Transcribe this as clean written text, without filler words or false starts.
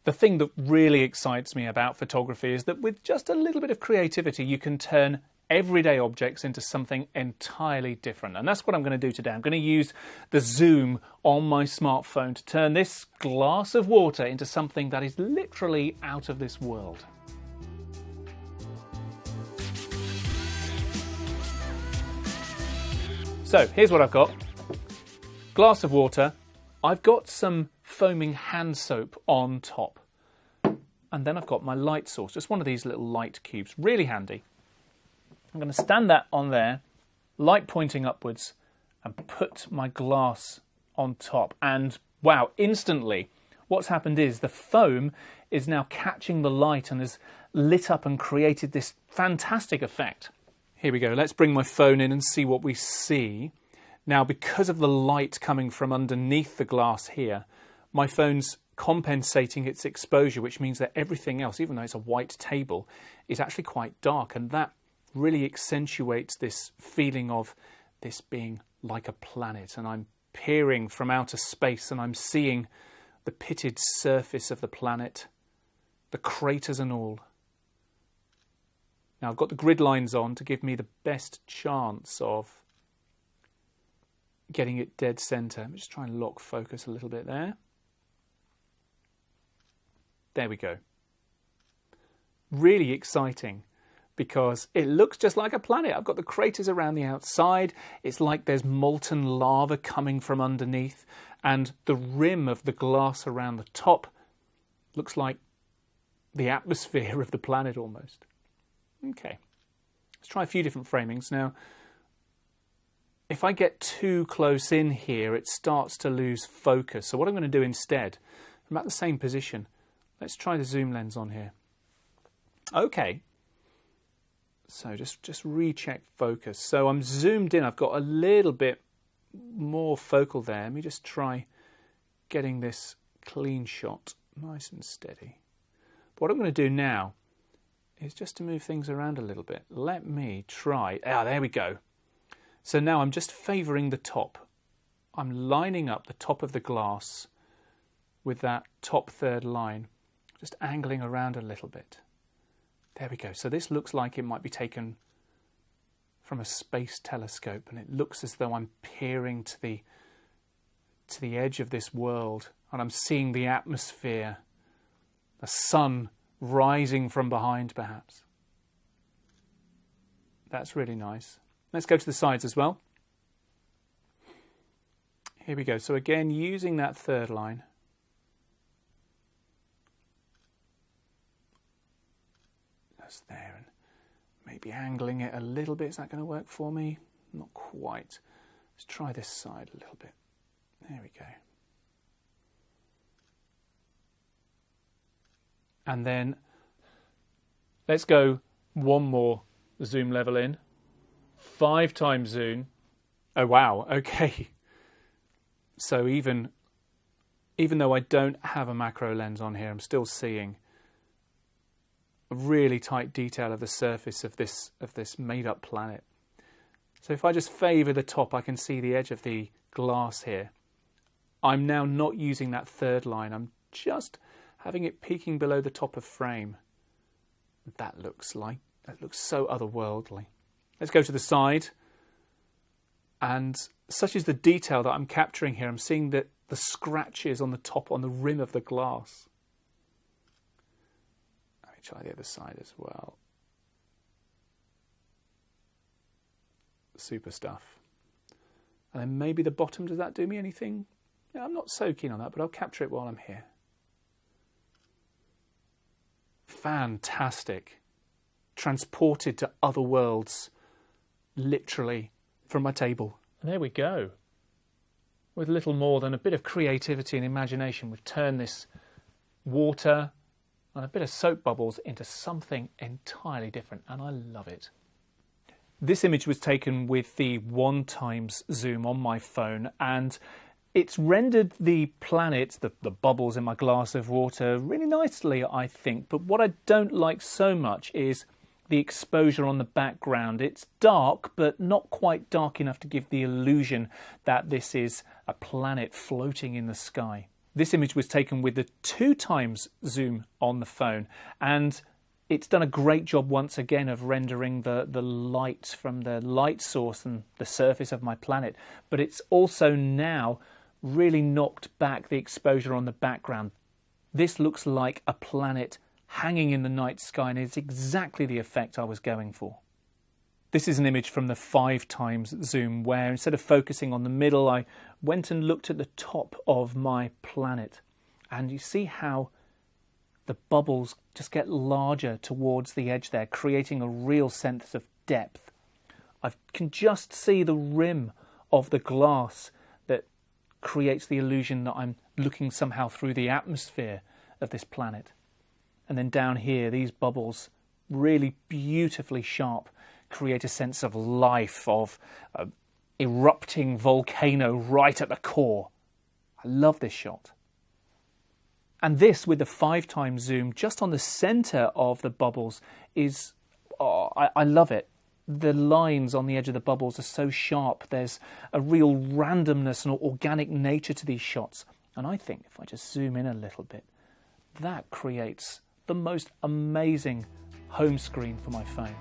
The thing that really excites me about photography is that with just a little bit of creativity, you can turn everyday objects into something entirely different. And that's what I'm going to do today. I'm going to use the zoom on my smartphone to turn this glass of water into something that is literally out of this world. So here's what I've got. Glass of water. I've got some foaming hand soap on top. And then I've got my light source, just one of these little light cubes, really handy. I'm going to stand that on there, light pointing upwards, and put my glass on top. And wow, instantly, what's happened is the foam is now catching the light and has lit up and created this fantastic effect. Here we go. Let's bring my phone in and see what we see. Now, because of the light coming from underneath the glass here, my phone's compensating its exposure, which means that everything else, even though it's a white table, is actually quite dark. And that really accentuates this feeling of this being like a planet. And I'm peering from outer space and I'm seeing the pitted surface of the planet, the craters and all. Now I've got the grid lines on to give me the best chance of getting it dead center. Let me just try and lock focus a little bit there. There we go. Really exciting because it looks just like a planet. I've got the craters around the outside. It's like there's molten lava coming from underneath, and the rim of the glass around the top looks like the atmosphere of the planet almost. Okay, let's try a few different framings. Now, if I get too close in here, it starts to lose focus. So what I'm going to do instead, I'm at the same position. Let's try the zoom lens on here. Okay, so just recheck focus. So I'm zoomed in. I've got a little bit more focal there. Let me just try getting this clean shot, nice and steady. But what I'm going to do now is just to move things around a little bit. Let me try. There we go. So now I'm just favouring the top. I'm lining up the top of the glass with that top third line, just angling around a little bit. There we go. So this looks like it might be taken from a space telescope, and it looks as though I'm peering to the edge of this world, and I'm seeing the atmosphere, the sun rising from behind perhaps. That's really nice. Let's go to the sides as well. Here we go. So again, using that third line. That's there, and maybe angling it a little bit. Is that going to work for me? Not quite. Let's try this side a little bit. There we go. And then let's go one more zoom level in. 5 times zoom. Oh wow, okay. So even though I don't have a macro lens on here, I'm still seeing a really tight detail of the surface of this made up planet. So if I just favour the top, I can see the edge of the glass here. I'm now not using that third line. I'm just having it peeking below the top of frame. That looks so otherworldly. Let's go to the side. And such is the detail that I'm capturing here. I'm seeing the scratches on the top, on the rim of the glass. Let me try the other side as well. Super stuff. And then maybe the bottom, does that do me anything? Yeah, I'm not so keen on that, but I'll capture it while I'm here. Fantastic. Transported to other worlds, literally, from my table. And there we go. With little more than a bit of creativity and imagination, we've turned this water and a bit of soap bubbles into something entirely different, and I love it. This image was taken with the 1x zoom on my phone, and it's rendered the planet, the bubbles in my glass of water, really nicely, I think. But what I don't like so much is the exposure on the background. It's dark, but not quite dark enough to give the illusion that this is a planet floating in the sky. This image was taken with the 2x zoom on the phone, and it's done a great job once again of rendering the light from the light source and the surface of my planet, but it's also now really knocked back the exposure on the background. This looks like a planet hanging in the night sky, and it's exactly the effect I was going for. This is an image from the 5x zoom where instead of focusing on the middle, I went and looked at the top of my planet. And you see how the bubbles just get larger towards the edge there, creating a real sense of depth. I can just see the rim of the glass that creates the illusion that I'm looking somehow through the atmosphere of this planet. And then down here, these bubbles, really beautifully sharp, create a sense of life, of erupting volcano right at the core. I love this shot. And this, with the 5x zoom, just on the centre of the bubbles, is, I love it. The lines on the edge of the bubbles are so sharp. There's a real randomness and organic nature to these shots. And I think if I just zoom in a little bit, that creates the most amazing home screen for my phone.